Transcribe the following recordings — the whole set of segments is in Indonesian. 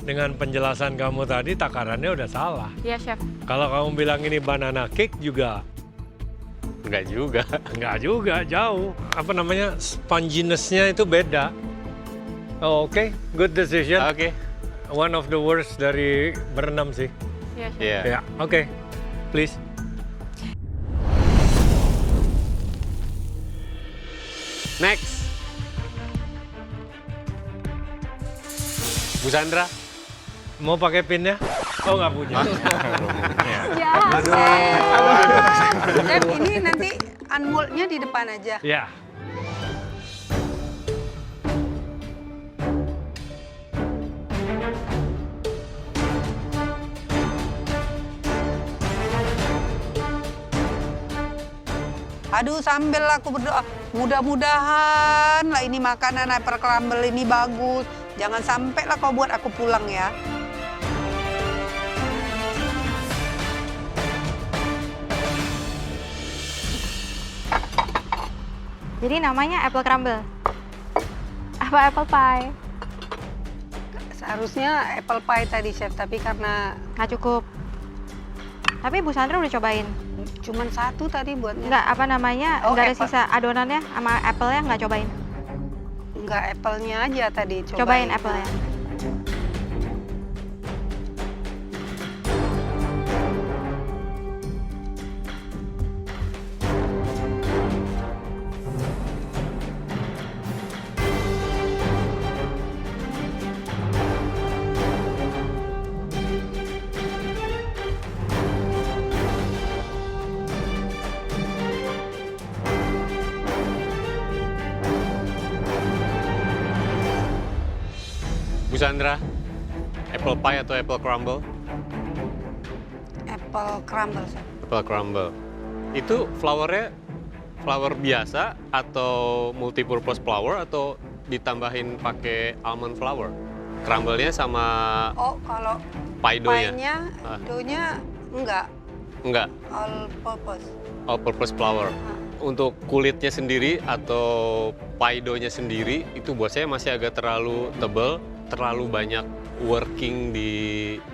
dengan penjelasan kamu tadi takarannya udah salah. Iya, Chef. Kalau kamu bilang ini banana cake juga Enggak juga. enggak juga, jauh. Apa namanya, sponginess-nya itu beda. Oh, oke, good decision. Oke. One of the worst dari berenam sih. Iya, Chef. Iya. Ya, oke, please. Next. Bu Sandra. Mau pakai pinnya? Oh, nggak punya. Ya, Chef, ini nanti unmold-nya di depan aja. Ya. Aduh, sambil aku berdoa, mudah-mudahan lah ini makanan apple crumble ini bagus. Jangan sampai lah kau buat aku pulang ya. Jadi namanya apple crumble. Apa apple pie? Seharusnya apple pie tadi, Chef, tapi karena Nggak cukup. Tapi Bu Sandra udah cobain. cuman satu tadi buatnya. Nggak apa namanya, Oh, nggak ada apple. sisa adonannya sama apple-nya nggak cobain. Enggak, apple-nya aja tadi. Cobain apple-nya. Bu Sandra. Apple pie atau apple crumble? Apple crumble, Chef. Apple crumble. Itu flournya flour biasa atau multipurpose flour atau ditambahin pakai almond flour? Crumble-nya sama Oh, kalau pie dough-nya? pie-nya, Ah. dough-nya enggak, Enggak, all purpose. all purpose flour. Untuk kulitnya sendiri atau pie dough-nya sendiri itu buat saya masih agak terlalu tebal, terlalu banyak working di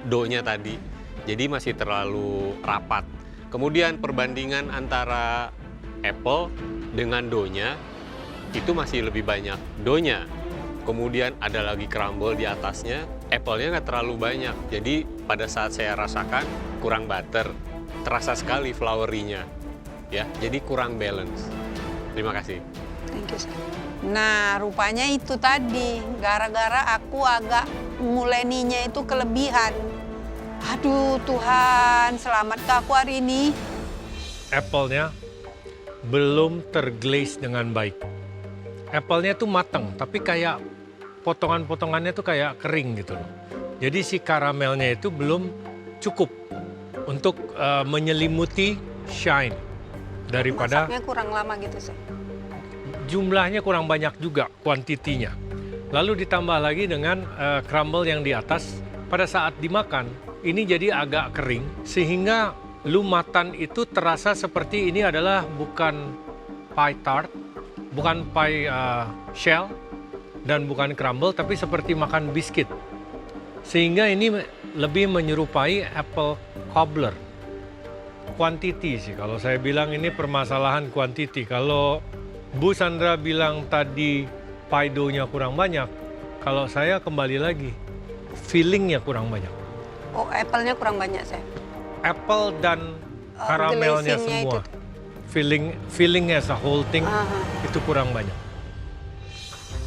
dough-nya tadi. Jadi masih terlalu rapat. Kemudian perbandingan antara apple dengan dough-nya itu masih lebih banyak dough-nya. Kemudian ada lagi crumble di atasnya, apple-nya nggak terlalu banyak. Jadi pada saat saya rasakan kurang butter, terasa sekali floury-nya. Ya, jadi kurang balance. Terima kasih. Thank you, Chef. Nah, rupanya itu tadi. Gara-gara aku agak muleninya itu kelebihan. Aduh, Tuhan, selamat aku hari ini. Apple-nya belum terglaze dengan baik. Apple-nya tuh matang, tapi kayak potongan-potongannya tuh kayak kering gitu loh. Jadi si karamelnya itu belum cukup untuk menyelimuti shine daripada Masaknya kurang lama gitu, Chef. jumlahnya kurang banyak juga kuantitinya. Lalu ditambah lagi dengan crumble yang di atas, pada saat dimakan ini jadi agak kering sehingga lumatan itu terasa seperti ini adalah bukan pie tart, bukan pie shell dan bukan crumble, tapi seperti makan biskuit. Sehingga ini lebih menyerupai apple cobbler. Quantity sih, kalau saya bilang ini permasalahan quantity. Kalau Bu Sandra bilang tadi pie dough-nya kurang banyak, kalau saya kembali lagi, feeling-nya kurang banyak. Oh, apple-nya kurang banyak, Chef. Apple dan karamelnya glazing-nya semua. itu. Feeling as a whole thing Aha. itu kurang banyak.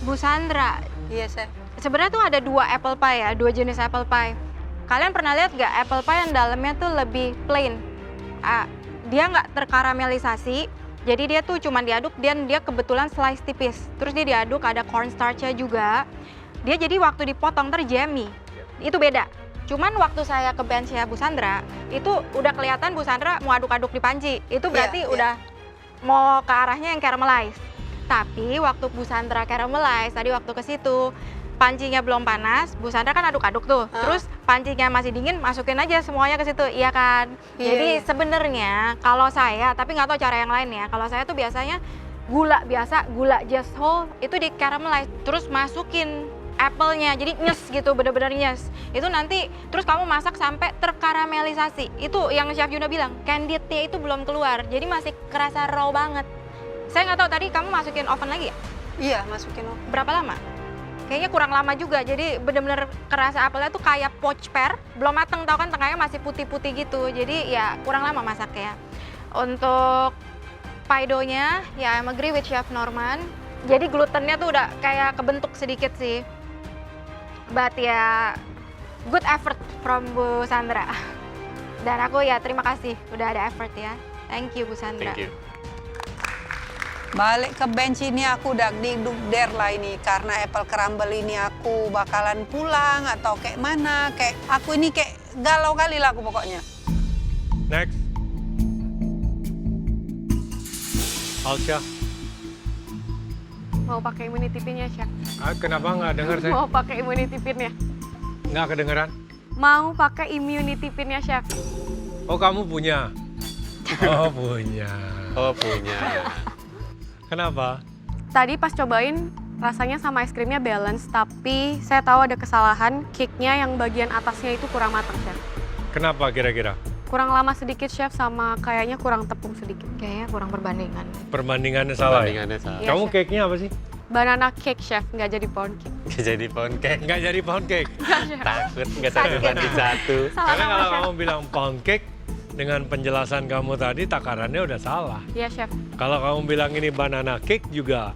Bu Sandra, Iya, Chef. sebenarnya tuh ada dua apple pie ya, dua jenis apple pie. Kalian pernah lihat nggak apple pie yang dalamnya tuh lebih plain? Dia nggak terkaramelisasi, jadi dia tuh cuma diaduk dan dia kebetulan slice tipis. Terus dia diaduk, ada cornstarch-nya juga. Dia jadi waktu dipotong terjammy. Itu beda. Cuman waktu saya ke bench-nya Bu Sandra, itu udah kelihatan Bu Sandra mau aduk-aduk di panci. Itu berarti Iya, iya. udah mau ke arahnya yang caramelize. Tapi waktu Bu Sandra caramelize, tadi waktu ke situ, pancinya belum panas, Bu Sandra kan aduk-aduk tuh. Terus pancinya masih dingin, masukin aja semuanya ke situ, iya kan? Iya, Jadi iya. sebenarnya kalau saya, tapi nggak tahu cara yang lain ya. Kalau saya tuh biasanya gula biasa, gula just whole itu di caramelize, terus masukin apple-nya, jadi nyes gitu, bener-bener nyes. Itu nanti terus kamu masak sampai terkaramelisasi. Itu yang Chef Juna bilang, candied-nya itu belum keluar, jadi masih kerasa raw banget. Saya nggak tahu tadi kamu masukin oven lagi ya? Iya, masukin oven. Berapa lama? Kayaknya kurang lama juga, jadi bener-bener kerasa apelnya tuh kayak poached pear, belum mateng, tau kan tengahnya masih putih-putih gitu, jadi ya kurang lama masaknya. Untuk pie dough-nya, ya I'm agree with Chef Norman, jadi glutennya tuh udah kayak kebentuk sedikit sih. But ya, good effort from Bu Sandra. Dan aku ya terima kasih udah ada effort ya. Thank you Bu Sandra. Thank you. Balik ke bench ini aku udah diduk-der lah ini. Karena apple crumble ini aku bakalan pulang atau kayak mana. Kayak aku ini kayak galau kali lah aku pokoknya. Next. Alsya. Mau pakai immunity pin-nya, Chef? Kenapa nggak dengar saya? Mau pakai immunity pin-nya? Nggak kedengeran? Mau pakai immunity pin-nya, Chef? Oh, kamu punya? Oh, punya. Oh, punya. Kenapa? Tadi pas cobain, rasanya sama es krimnya balance, tapi saya tahu ada kesalahan, cake-nya yang bagian atasnya itu kurang matang, Chef. Kenapa kira-kira? Kurang lama sedikit, Chef, sama kayaknya kurang tepung sedikit. Kayaknya kurang perbandingan. Perbandingannya salah ya? Perbandingannya salah. Iya, Kamu Chef. cake-nya apa sih? Banana cake, Chef, nggak jadi pound cake. Nggak jadi pound cake. Nggak jadi pound cake. Takut nggak satu banding satu. Salah Karena nama, kalau Chef. kamu bilang pound cake, dengan penjelasan kamu tadi takarannya udah salah. Iya, Chef. Kalau kamu bilang ini banana cake juga,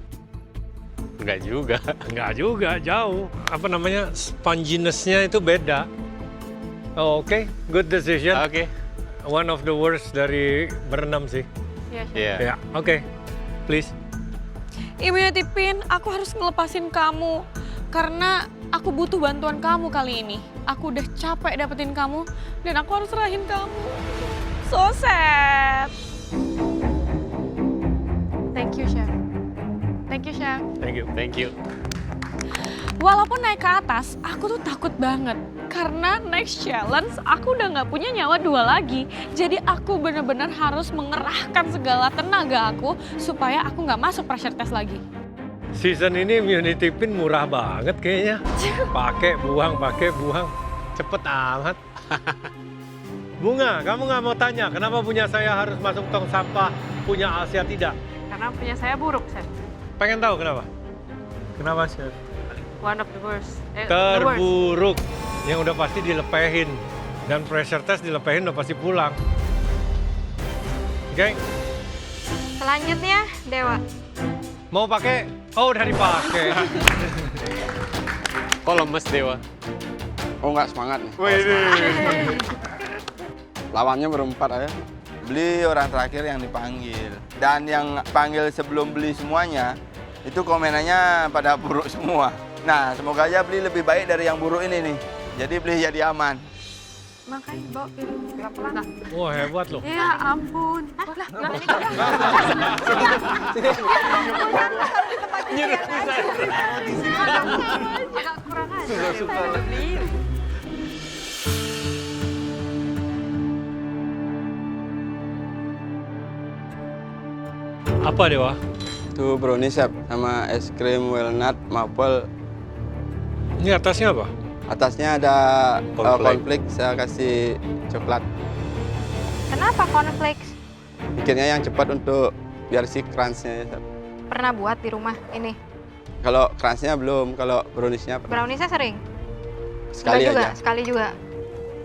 Nggak juga. nggak juga, jauh. Apa namanya, sponginess-nya itu beda. Oh, oke, good decision. Oke. One of the worst dari berenam sih. Iya, Chef. Iya. Ya, oke. Please. Immunity pin, aku harus ngelepasin kamu. Karena aku butuh bantuan kamu kali ini. Aku udah capek dapetin kamu, dan aku harus serahin kamu. So sad. Thank you, Chef. Thank you, Chef. Thank you. Thank you. Walaupun naik ke atas, aku tuh takut banget. Karena next challenge, aku udah nggak punya nyawa 2 lagi. Jadi aku bener-bener harus mengerahkan segala tenaga aku supaya aku nggak masuk pressure test lagi. Season ini immunity pin murah banget kayaknya. Pakai buang, cepet amat. Bunga, kamu nggak mau tanya kenapa punya saya harus masuk tong sampah, punya Alsya tidak? Karena punya saya buruk, Chef. Pengen tahu kenapa? Kenapa, Chef? One of the worst. The worst. Terburuk. Yang udah pasti dilepehin. Dan pressure test dilepehin udah pasti pulang. Oke, Selanjutnya, Dewa. mau pakai? Oh, udah dipakai. Kok lemes Dewa? Oh nggak semangat nih. Lawannya berempat aja. Beli orang terakhir yang dipanggil. Dan yang panggil sebelum beli semuanya, itu komenannya pada buruk semua. Nah, semoga aja beli lebih baik dari yang buruk ini nih. Jadi beli jadi aman. Makanya bawa piring pelan. Wah, hebat loh. Ya ampun. Agak kurang aja. Apa, Dewa? Itu brownie chef sama es krim walnut maple. Ini atasnya apa? Atasnya ada Cornflake. cornflake, saya kasih coklat. Kenapa cornflakes? Bikinnya yang cepat untuk biar si crunch-nya ya, chef. Pernah buat di rumah ini? Kalau crunch-nya belum, kalau brownies-nya pernah. Brownies-nya sering? Sekali Enggak juga, aja. sekali juga.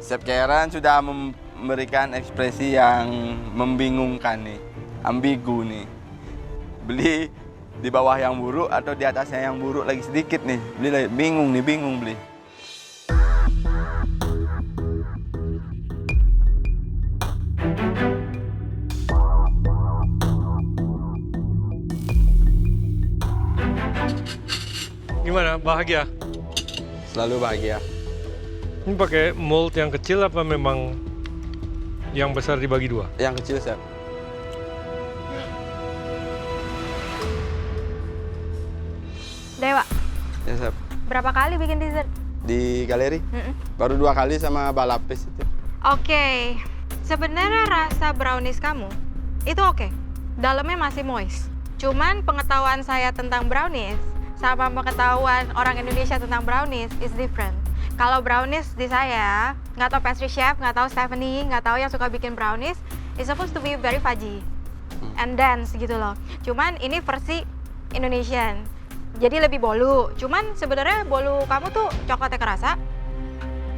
Chef Karen sudah memberikan ekspresi yang membingungkan nih, ambigu nih. Beli di bawah yang buruk atau di atasnya yang buruk lagi sedikit nih. Beli lagi, bingung beli. Gimana? Bahagia? Selalu bahagia. Ini pakai mold yang kecil apa memang yang besar dibagi 2? Yang kecil chef. Dewa, Ya chef. berapa kali bikin dessert? Di galeri Mm-mm. baru 2 kali sama balapis itu. Oke, sebenarnya rasa brownies kamu itu oke. Dalamnya masih moist. Cuman pengetahuan saya tentang brownies, sama pengetahuan orang Indonesia tentang brownies is different. Kalau brownies di saya, nggak tahu pastry chef, nggak tahu Stephanie, nggak tahu yang suka bikin brownies, it's supposed to be very fudgy and dense gitu loh. Cuman ini versi Indonesian, jadi lebih bolu. Cuman sebenarnya bolu kamu tuh coklatnya kerasa,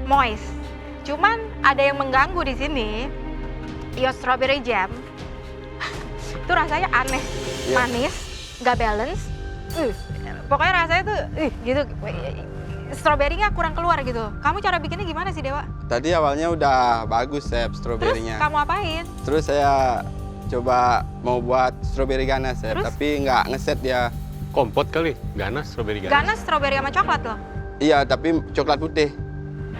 moist. Cuman ada yang mengganggu di sini, your strawberry jam itu rasanya aneh, manis, nggak balance. Pokoknya rasanya tuh gitu. Stroberinya kurang keluar gitu. Kamu cara bikinnya gimana sih, Dewa? Tadi awalnya udah bagus, Chef, Terus stroberinya. kamu apain? Terus saya coba mau buat strawberry ganas, Chef, Terus? tapi nggak ngeset dia. Kompot kali, ganas, strawberry ganas. Ganas strawberry sama coklat loh. Iya, tapi coklat putih.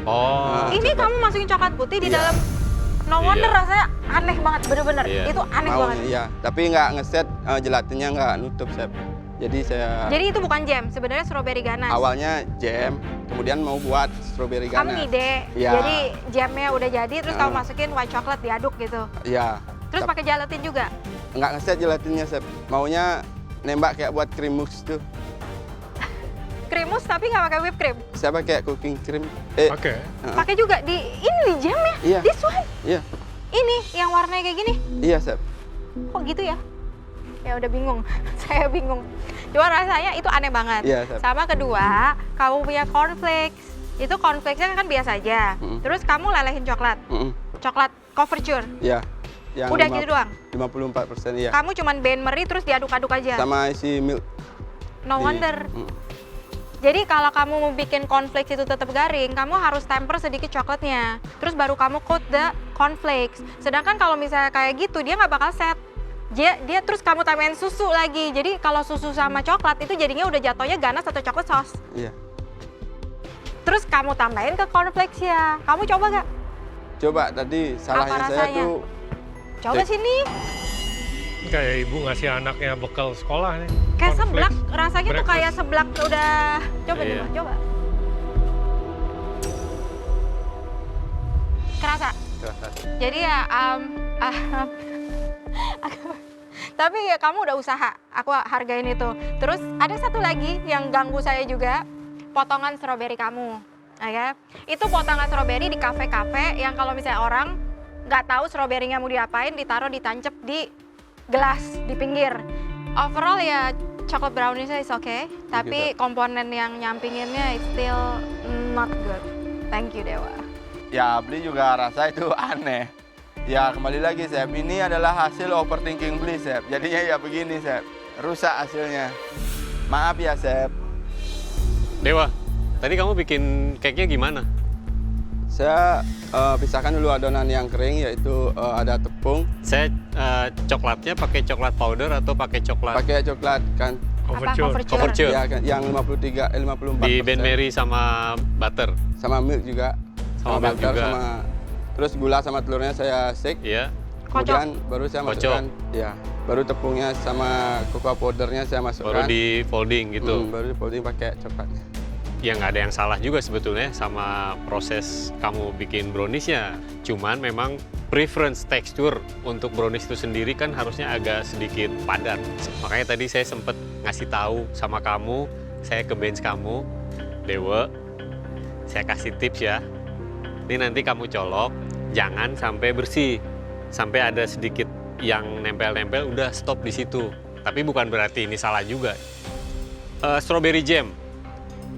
Oh, Ini kamu masukin coklat putih di Iya. dalam. No wonder Iya. rasanya aneh banget, bener-bener. Iya. Itu aneh banget. Iya, tapi nggak ngeset, gelatinnya nggak nutup, Chef. Jadi saya Jadi itu bukan jam, sebenarnya strawberry ganas. awalnya jam, kemudian mau buat strawberry Kamu ganas. ngide, Iya. jadi jamnya udah jadi, terus kamu Ah. masukin white chocolate diaduk gitu. Iya. Terus pakai gelatin juga. Nggak ngeset gelatinnya, Chef. Maunya nembak kayak buat cream mousse tuh. Cream mousse tapi nggak pakai whipped cream. Saya pakai cooking cream. Oke. Pakai juga di ini di jamnya. Iya. This one. Iya, Ini yang warnanya kayak gini. iya, Chef. Kok gitu ya? Ya udah bingung. Saya bingung. Cuma rasanya itu aneh banget. Iya, Chef. Sama kedua, kamu punya cornflakes. Itu cornflakesnya kan biasa aja. Terus kamu lelehin coklat. Coklat couverture. Iya. Yang Udah gitu doang. 54%, iya. Kamu cuman Ben Marie terus diaduk-aduk aja. Sama isi milk. No wonder. Jadi kalau kamu mau bikin cornflakes itu tetap garing, kamu harus temper sedikit coklatnya. Terus baru kamu coat the cornflakes. Sedangkan kalau misalnya kayak gitu, dia nggak bakal set. Dia terus kamu tambahin susu lagi. Jadi kalau susu sama coklat itu jadinya udah jatuhnya ganas atau coklat sauce. Iya. Terus kamu tambahin ke cornflakes ya. Kamu coba nggak? Coba tadi salahnya saya rasanya? tuh Coba sini. Kayak ibu ngasih anaknya bekal sekolah nih. Kayak Cornflakes, seblak. Rasanya tuh breakfast. kayak seblak udah. Coba Iya. coba. Kerasa. Jadi ya, tapi ya kamu udah usaha, aku hargain itu. Terus ada satu lagi yang ganggu saya juga, potongan stroberi kamu. Ya, itu potongan stroberi di kafe-kafe yang kalau misalnya orang nggak tahu stroberinya mau diapain, ditaruh ditancep di gelas di pinggir. Overall ya chocolate brownies-nya is okay, tapi komponen yang nyampinginnya it's still not good. Thank you, Dewa. Ya, beli juga rasa itu aneh. Ya, kembali lagi, Chef. Ini adalah hasil overthinking beli, Chef. Jadinya ya begini, Chef. Rusak hasilnya. Maaf ya, Chef. Dewa, tadi kamu bikin cake-nya gimana? saya pisahkan dulu adonan yang kering, yaitu ada tepung, Saya coklatnya pakai coklat powder atau pakai coklat pakai coklat kan Overture. Overture? ya, kan, yang 54%. Di Ben Marie sama butter? Sama milk juga. Sama milk butter, juga. Terus gula sama telurnya saya shake. Iya. Kemudian baru saya masukkan, ya, baru tepungnya sama cocoa powdernya saya masukkan. Baru di folding gitu. Baru di folding pakai coklatnya. Ya nggak ada yang salah juga sebetulnya sama proses kamu bikin browniesnya. Cuman memang preference tekstur untuk brownies itu sendiri kan harusnya agak sedikit padat. Makanya tadi saya sempat ngasih tahu sama kamu, saya ke bench kamu, Dewa, saya kasih tips ya. Ini nanti kamu colok, jangan sampai bersih. Sampai ada sedikit yang nempel-nempel, udah stop di situ. Tapi bukan berarti ini salah juga. Strawberry jam.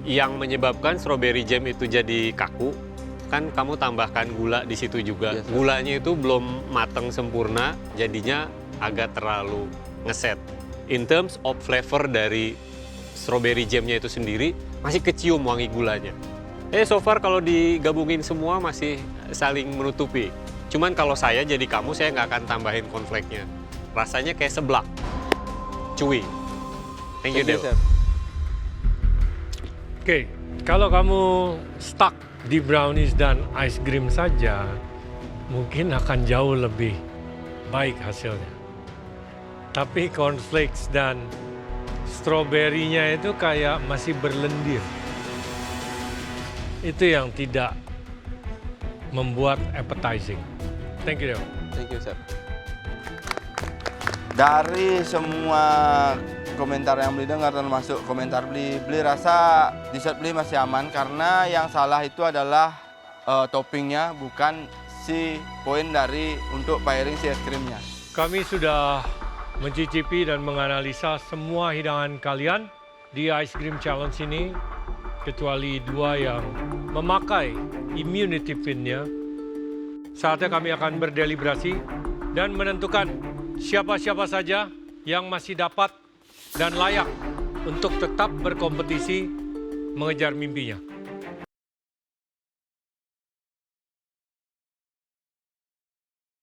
Yang menyebabkan strawberry jam itu jadi kaku, kan kamu tambahkan gula di situ juga. Yes, Gulanya itu belum mateng sempurna, jadinya agak terlalu ngeset. In terms of flavor dari strawberry jamnya itu sendiri, masih kecium wangi gulanya. So far kalau digabungin semua masih saling menutupi. Cuman kalau saya jadi kamu, saya nggak akan tambahin cornflake-nya. Rasanya kayak seblak, chewy. Thank you, Dew. Chef. Oke, kalau kamu stuck di brownies dan ice cream saja, mungkin akan jauh lebih baik hasilnya. Tapi cornflakes dan stroberinya itu kayak masih berlendir. Itu yang tidak membuat appetizing. Thank you, Dewa. Thank you, Chef. Dari semua komentar yang Beli dengar termasuk komentar Beli rasa dessert Beli masih aman karena yang salah itu adalah toppingnya, bukan si poin dari untuk pairing si es krimnya. Kami sudah mencicipi dan menganalisa semua hidangan kalian di Ice Cream Challenge ini, kecuali 2 yang memakai immunity pin-nya. Saatnya kami akan berdeliberasi dan menentukan siapa-siapa saja yang masih dapat dan layak untuk tetap berkompetisi mengejar mimpinya.